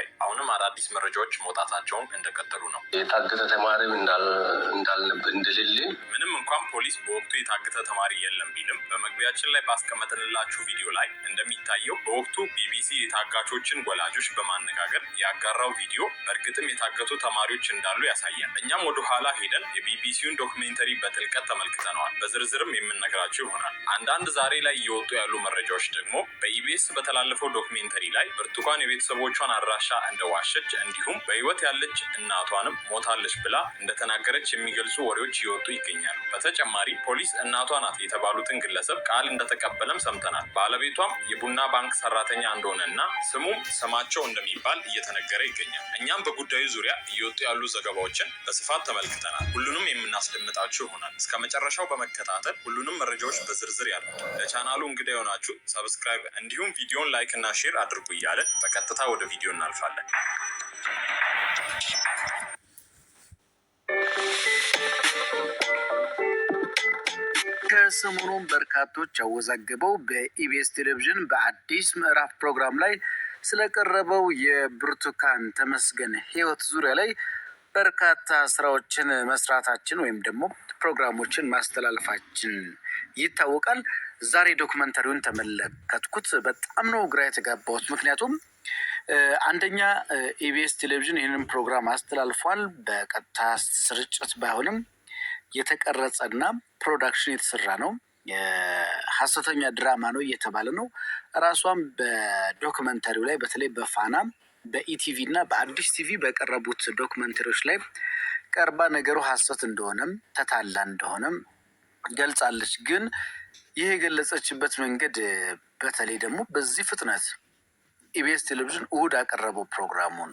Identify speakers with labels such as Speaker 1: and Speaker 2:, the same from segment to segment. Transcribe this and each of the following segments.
Speaker 1: ላይ አሁንም አዳዲስ መረጃዎች መውጣታቸውን እንደቀጠሉ ነው።
Speaker 2: የታገተ ተማሪም እንደሌለ
Speaker 1: ምንም እንኳን ፖሊስ በወቅቱ የታገተ ተማሪ የለም ቢልም በመግቢያችን ላይ ባስቀመጥንላችሁ ቪዲዮ ላይ እንደሚታየው በወቅቱ ቢቢሲ የታጋቾችን ወላጆች በማነጋገር ያጋራው ቪዲዮ በእርግጥም የታገቱ ተማሪዎች እንዳሉ ያሳያል። እኛም ወደ ኋላ ሄደን የቢቢሲውን ዶክሜንተሪ በጥልቀት ተመልክተነዋል። በዝርዝርም የምንነግራችሁ ይሆናል። አንዳንድ ዛሬ ላይ እየወጡ ያሉ መረጃዎች ደግሞ በኢቢኤስ በተላለፈው ዶክሜንተሪ ላይ ብርቱካን የቤተሰቦቿን አድራሻ እንደዋሸች እንዲሁም በህይወት ያለች እናቷንም ሞታለች ብላ እንደተናገረች የሚገልጹ ወሬዎች እየወጡ ይገኛሉ። በተጨማሪ ፖሊስ እናቷ ናት የተባሉትን ግለሰብ ቃል እንደተቀበለም ሰምተናል። ባለቤቷም የቡና ባንክ ሰራተኛ እንደሆነና ስሙም ስማቸው እንደሚባል እየተነገረ ይገኛል። እኛም በጉዳዩ ዙሪያ እየወጡ ያሉ ዘገባዎችን በስፋት ተመልክተናል። ሁሉንም የምናስደምጣችሁ ይሆናል። እስከ መጨረሻው በመከታተል ሁሉንም መረጃዎች በዝርዝር ያሉት ለቻናሉ እንግዳ የሆናችሁ ሰብስክራይብ እንዲሁም ቪዲዮን ላይክ እና ሼር አድርጉ እያለ በቀጥታ ወደ ቪዲዮ እናልፋለን።
Speaker 3: ከሰሞኑን በርካቶች ያወዛገበው በኢቢኤስ ቴሌቪዥን በአዲስ ምዕራፍ ፕሮግራም ላይ ስለቀረበው የብርቱካን ተመስገን ህይወት ዙሪያ ላይ በርካታ ስራዎችን መስራታችን ወይም ደግሞ ፕሮግራሞችን ማስተላለፋችን ይታወቃል። ዛሬ ዶክመንተሪውን ተመለከትኩት። በጣም ነው ግራ የተጋባሁት። ምክንያቱም አንደኛ ኢቢኤስ ቴሌቪዥን ይህንን ፕሮግራም አስተላልፏል። በቀጥታ ስርጭት ባይሆንም የተቀረጸና ፕሮዳክሽን የተሰራ ነው። ሀሰተኛ ድራማ ነው እየተባለ ነው። ራሷም በዶክመንተሪው ላይ በተለይ በፋና በኢቲቪ እና በአዲስ ቲቪ በቀረቡት ዶክመንተሪዎች ላይ ቀርባ ነገሩ ሀሰት እንደሆነም ተታላ እንደሆነም ገልጻለች። ግን ይህ የገለጸችበት መንገድ በተለይ ደግሞ በዚህ ፍጥነት ኢቢኤስ ቴሌቪዥን እሁድ አቀረበው ፕሮግራሙን።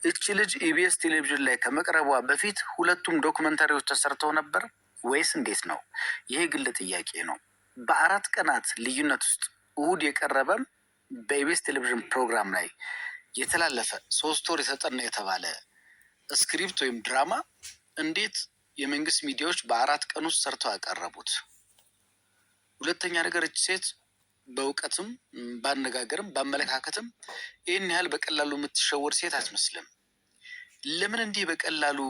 Speaker 3: እቺ ልጅ ኢቢኤስ ቴሌቪዥን ላይ ከመቅረቧ በፊት ሁለቱም ዶክመንተሪዎች ተሰርተው ነበር ወይስ እንዴት ነው? ይሄ ግል ጥያቄ ነው። በ4 ቀናት ልዩነት ውስጥ እሁድ የቀረበ በኢቢኤስ ቴሌቪዥን ፕሮግራም ላይ የተላለፈ 3 ወር የተጠና የተባለ ስክሪፕት ወይም ድራማ እንዴት የመንግስት ሚዲያዎች በ4 ቀን ውስጥ ሰርተው ያቀረቡት? ሁለተኛ ነገር እች ሴት በእውቀትም ባነጋገርም ባመለካከትም ይህን ያህል በቀላሉ የምትሸወድ ሴት አትመስልም። ለምን እንዲህ በቀላሉ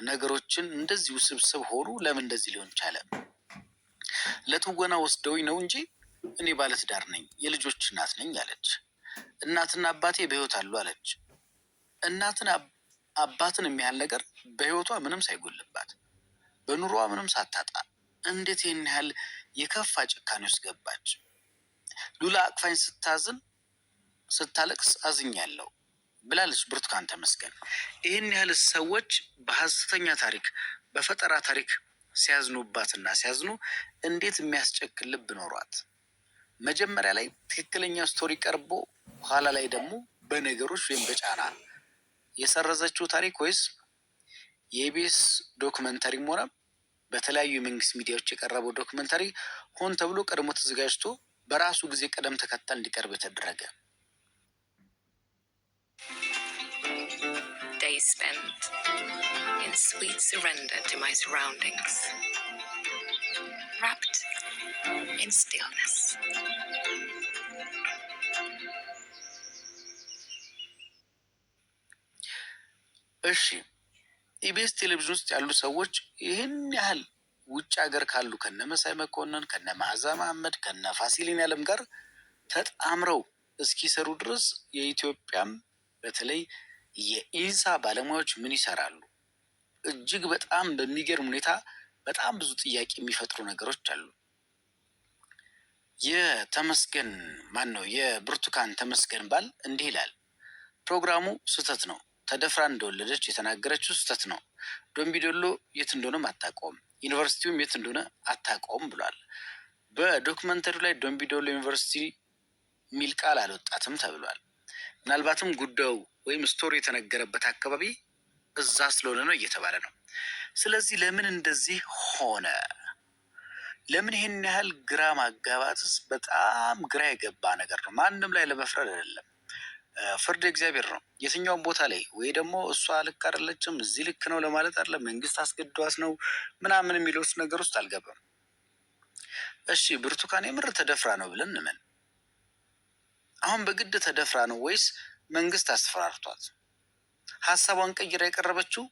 Speaker 3: ነገሮችን እንደዚህ ውስብስብ ሆኑ? ለምን እንደዚህ ሊሆን ቻለ? ለትወና ወስደውኝ ነው እንጂ እኔ ባለትዳር ነኝ፣ የልጆች እናት ነኝ አለች። እናትና አባቴ በህይወት አሉ አለች። እናትን አባትን የሚያህል ነገር በህይወቷ ምንም ሳይጎልባት በኑሮዋ ምንም ሳታጣ እንዴት ይህን ያህል የከፋ ጭካኔ ውስጥ ገባች? ሉላ አቅፋኝ ስታለቅስ አዝኛለሁ ብላለች ብርቱካን ተመስገን። ይህን ያህል ሰዎች በሀሰተኛ ታሪክ በፈጠራ ታሪክ ሲያዝኑባትና ሲያዝኑ እንዴት የሚያስጨክል ልብ ኖሯት? መጀመሪያ ላይ ትክክለኛ ስቶሪ ቀርቦ ኋላ ላይ ደግሞ በነገሮች ወይም በጫና የሰረዘችው ታሪክ ወይስ የኢቢኤስ ዶክመንተሪም ሆነ በተለያዩ የመንግስት ሚዲያዎች የቀረበው ዶክመንተሪ ሆን ተብሎ ቀድሞ ተዘጋጅቶ በራሱ ጊዜ ቀደም ተከተል እንዲቀርብ የተደረገ?
Speaker 4: Days spent in sweet surrender to my surroundings, wrapped in stillness.
Speaker 3: እሺ ኢቢኤስ ቴሌቪዥን ውስጥ ያሉ ሰዎች ይህን ያህል ውጭ ሀገር ካሉ ከነ መሳይ መኮንን ከነ መዓዛ መሐመድ ከነ ፋሲሊን ያለም ጋር ተጣምረው እስኪሰሩ ድረስ የኢትዮጵያም በተለይ የኢንሳ ባለሙያዎች ምን ይሰራሉ? እጅግ በጣም በሚገርም ሁኔታ በጣም ብዙ ጥያቄ የሚፈጥሩ ነገሮች አሉ። የተመስገን ማን ነው? የብርቱካን ተመስገን ባል እንዲህ ይላል። ፕሮግራሙ ስህተት ነው። ተደፍራ እንደወለደች የተናገረችው ስህተት ነው። ዶምቢዶሎ የት እንደሆነም አታውቀውም፣ ዩኒቨርሲቲውም የት እንደሆነ አታውቀውም ብሏል። በዶክመንተሪው ላይ ዶምቢዶሎ ዩኒቨርሲቲ የሚል ቃል አልወጣትም ተብሏል። ምናልባትም ጉዳዩ ወይም ስቶሪ የተነገረበት አካባቢ እዛ ስለሆነ ነው እየተባለ ነው። ስለዚህ ለምን እንደዚህ ሆነ? ለምን ይሄን ያህል ግራ ማጋባትስ በጣም ግራ የገባ ነገር ነው። ማንም ላይ ለመፍረድ አይደለም። ፍርድ እግዚአብሔር ነው። የትኛውም ቦታ ላይ ወይ ደግሞ እሷ ልክ አይደለችም እዚህ ልክ ነው ለማለት አይደለም። መንግስት አስገድዷት ነው ምናምን የሚሉት ነገር ውስጥ አልገባም። እሺ ብርቱካን የምር ተደፍራ ነው ብለን እንመን። አሁን በግድ ተደፍራ ነው ወይስ መንግስት አስፈራርቷት ሀሳቧን ቀይራ የቀረበችው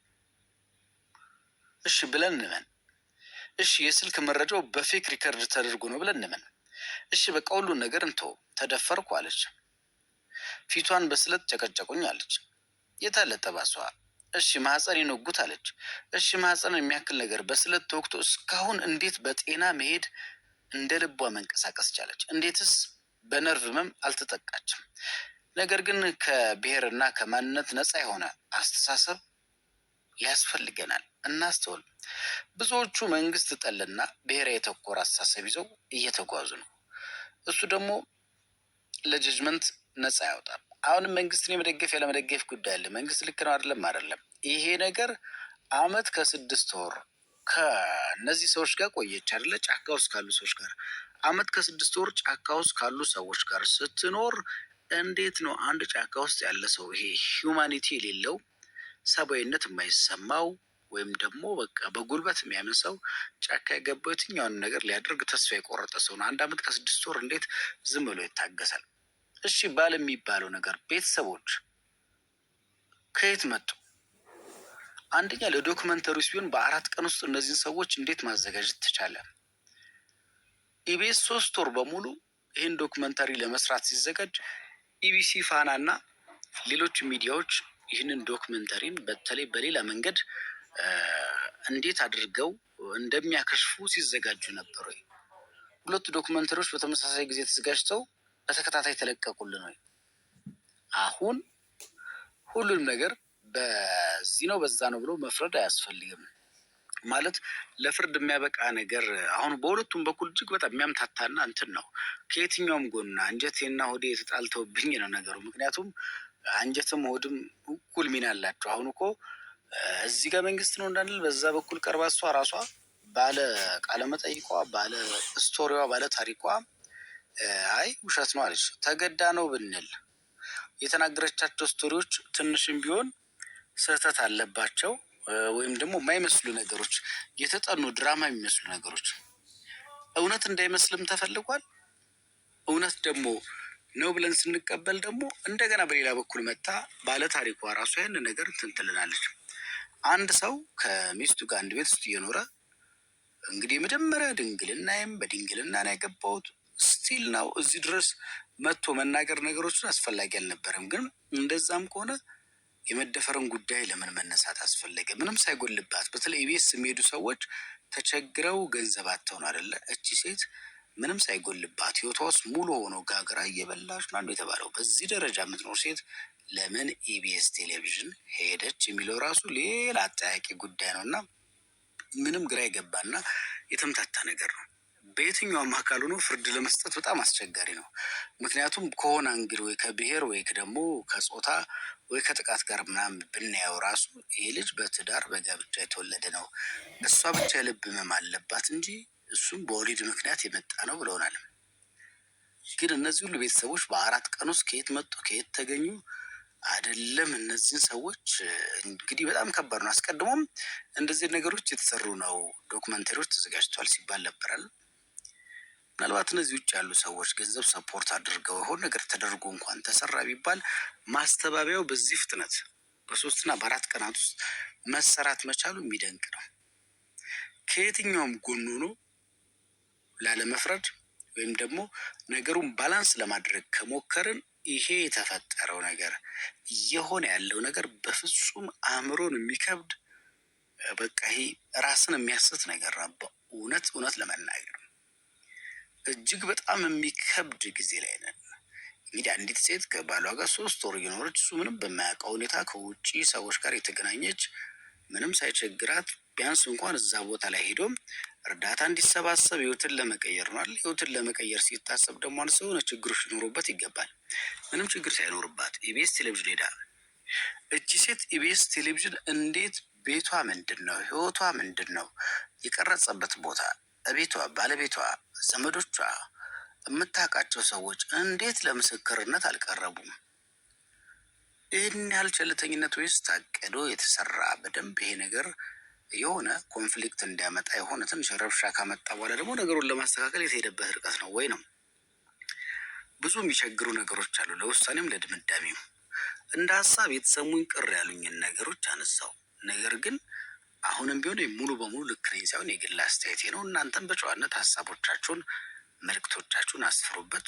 Speaker 3: እሺ ብለን እንመን። እሺ የስልክ መረጃው በፌክ ሪከርድ ተደርጎ ነው ብለን እንመን። እሺ በቃ ሁሉን ነገር እንተው። ተደፈርኩ አለች። ፊቷን በስለት ጨቀጨቁኝ አለች። የታለ ጠባሷ? እሺ ማህፀን ይነጉት አለች። እሺ ማህፀን የሚያክል ነገር በስለት ተወቅቶ እስካሁን እንዴት በጤና መሄድ እንደ ልቧ መንቀሳቀስ ቻለች? እንዴትስ በነርቭ ህመም አልተጠቃችም? ነገር ግን ከብሔርና ከማንነት ነፃ የሆነ አስተሳሰብ ያስፈልገናል። እናስተውል። ብዙዎቹ መንግስት ጠልና ብሔራዊ ተኮር አስተሳሰብ ይዘው እየተጓዙ ነው። እሱ ደግሞ ለጀጅመንት ነፃ ያወጣል። አሁንም መንግስትን የመደገፍ ያለመደገፍ ጉዳይ አለ። መንግስት ልክ ነው አይደለም። ይሄ ነገር አመት ከ6 ወር ከነዚህ ሰዎች ጋር ቆየች አይደለ? ጫካ ውስጥ ካሉ ሰዎች ጋር አመት ከ6 ወር ጫካ ውስጥ ካሉ ሰዎች ጋር ስትኖር እንዴት ነው አንድ ጫካ ውስጥ ያለ ሰው ይሄ ሂውማኒቲ የሌለው ሰብአዊነት የማይሰማው ወይም ደግሞ በቃ በጉልበት የሚያምን ሰው ጫካ የገባው የትኛውን ነገር ሊያደርግ ተስፋ የቆረጠ ሰው ነው። 1 አመት ከ6 ወር እንዴት ዝም ብሎ ይታገሳል? እሺ ባል የሚባለው ነገር ቤተሰቦች ከየት መጡ? አንደኛ ለዶክመንተሪስ ቢሆን በ4 ቀን ውስጥ እነዚህን ሰዎች እንዴት ማዘጋጀት ተቻለ? ኢቢኤስ 3 ወር በሙሉ ይህን ዶክመንተሪ ለመስራት ሲዘጋጅ ኢቢሲ፣ ፋና እና ሌሎች ሚዲያዎች ይህንን ዶክመንተሪን በተለይ በሌላ መንገድ እንዴት አድርገው እንደሚያከሽፉ ሲዘጋጁ ነበር ወይ? 2 ዶክመንተሪዎች በተመሳሳይ ጊዜ ተዘጋጅተው በተከታታይ ተለቀቁልን ወይ? አሁን ሁሉንም ነገር በዚህ ነው በዛ ነው ብሎ መፍረድ አያስፈልግም። ማለት ለፍርድ የሚያበቃ ነገር አሁን በሁለቱም በኩል እጅግ በጣም የሚያምታታና እንትን ነው። ከየትኛውም ጎና አንጀቴና ሆዴ የተጣልተውብኝ ነው ነገሩ። ምክንያቱም አንጀትም ሆድም እኩል ሚና አላቸው። አሁን እኮ እዚህ ጋር መንግስት ነው እንዳንል በዛ በኩል ቀርባ እሷ ራሷ ባለ ቃለመጠይቋ ባለ ስቶሪዋ ባለ ታሪኳ አይ ውሸት ነው አለች። ተገዳ ነው ብንል የተናገረቻቸው ስቶሪዎች ትንሽም ቢሆን ስህተት አለባቸው ወይም ደግሞ የማይመስሉ ነገሮች፣ የተጠኑ ድራማ የሚመስሉ ነገሮች እውነት እንዳይመስልም ተፈልጓል። እውነት ደግሞ ነው ብለን ስንቀበል ደግሞ እንደገና በሌላ በኩል መታ ባለ ታሪኳ ራሱ ያን ነገር ትንትልናለች። አንድ ሰው ከሚስቱ ጋር አንድ ቤት ውስጥ እየኖረ እንግዲህ መጀመሪያ ድንግልናዬም በድንግልና ነው ያገባሁት ስቲል ነው እዚህ ድረስ መጥቶ መናገር ነገሮችን አስፈላጊ አልነበረም። ግን እንደዛም ከሆነ የመደፈርን ጉዳይ ለምን መነሳት አስፈለገ? ምንም ሳይጎልባት በተለይ ኢቢኤስ የሚሄዱ ሰዎች ተቸግረው ገንዘብ አጥተው ነው አይደለ? እቺ ሴት ምንም ሳይጎልባት ህይወቷ ውስጥ ሙሉ ሆኖ ጋግራ እየበላች ነው የተባለው በዚህ ደረጃ የምትኖር ሴት ለምን ኢቢኤስ ቴሌቪዥን ሄደች የሚለው ራሱ ሌላ አጠያቂ ጉዳይ ነው እና ምንም ግራ የገባና የተምታታ ነገር ነው። በየትኛውም አካል ሆኖ ፍርድ ለመስጠት በጣም አስቸጋሪ ነው። ምክንያቱም ከሆነ እንግዲህ ወይ ከብሔር ወይ ደግሞ ከጾታ ወይ ከጥቃት ጋር ምናምን ብናየው ራሱ ይሄ ልጅ በትዳር በጋብቻ የተወለደ ነው፣ እሷ ብቻ የልብ ህመም አለባት እንጂ እሱም በወሊድ ምክንያት የመጣ ነው ብለውናል። ግን እነዚህ ሁሉ ቤተሰቦች በ4 ቀን ውስጥ ከየት መጡ ከየት ተገኙ? አይደለም እነዚህን ሰዎች እንግዲህ በጣም ከባድ ነው። አስቀድሞም እንደዚህ ነገሮች የተሰሩ ነው ዶክመንተሪዎች ተዘጋጅተዋል ሲባል ነበራል። ምናልባት እነዚህ ውጭ ያሉ ሰዎች ገንዘብ ሰፖርት አድርገው የሆነ ነገር ተደርጎ እንኳን ተሰራ ቢባል ማስተባበያው በዚህ ፍጥነት በ3 እና በ4 ቀናት ውስጥ መሰራት መቻሉ የሚደንቅ ነው። ከየትኛውም ጎን ሆኖ ላለመፍረድ ወይም ደግሞ ነገሩን ባላንስ ለማድረግ ከሞከርን ይሄ የተፈጠረው ነገር እየሆነ ያለው ነገር በፍጹም አእምሮን የሚከብድ በቃ ይሄ ራስን የሚያስት ነገር ነው። እውነት ለመናገር እጅግ በጣም የሚከብድ ጊዜ ላይ ነን። እንግዲህ አንዲት ሴት ከባሏ ጋር 3 ወር እየኖረች እሱ ምንም በማያውቀው ሁኔታ ከውጭ ሰዎች ጋር የተገናኘች ምንም ሳይቸግራት ቢያንስ እንኳን እዛ ቦታ ላይ ሄዶም እርዳታ እንዲሰባሰብ ህይወትን ለመቀየር ነው አይደል? ህይወትን ለመቀየር ሲታሰብ ደግሞ አንድ ሰው ችግሮች ሊኖሩበት ይገባል። ምንም ችግር ሳይኖርባት ኢቢኤስ ቴሌቪዥን ሄዳ እቺ ሴት ኢቢኤስ ቴሌቪዥን እንዴት ቤቷ ምንድን ነው ህይወቷ ምንድን ነው የቀረጸበት ቦታ ቤቷ ባለቤቷ ዘመዶቿ የምታውቃቸው ሰዎች እንዴት ለምስክርነት አልቀረቡም? ይህን ያህል ቸልተኝነት ወይስ ታቅዶ የተሰራ በደንብ ይሄ ነገር የሆነ ኮንፍሊክት እንዲያመጣ የሆነ ትንሽ ረብሻ ካመጣ በኋላ ደግሞ ነገሩን ለማስተካከል የተሄደበት ርቀት ነው ወይ ነው? ብዙ የሚቸግሩ ነገሮች አሉ ለውሳኔም ለድምዳሜም። እንደ ሀሳብ የተሰሙኝ ቅር ያሉኝን ነገሮች አነሳው። ነገር ግን አሁንም ቢሆን ሙሉ በሙሉ ልክ ነኝ ሳይሆን የግል አስተያየቴ ነው። እናንተም በጨዋነት ሀሳቦቻችሁን፣ መልእክቶቻችሁን አስፍሩበት።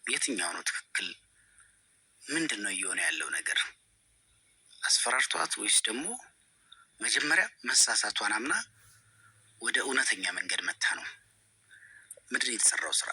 Speaker 3: የትኛው ነው ትክክል? ምንድን ነው እየሆነ ያለው ነገር? አስፈራርቷት ወይስ ደግሞ መጀመሪያ መሳሳቷን አምና ወደ እውነተኛ መንገድ መታ ነው? ምንድን የተሰራው ስራ?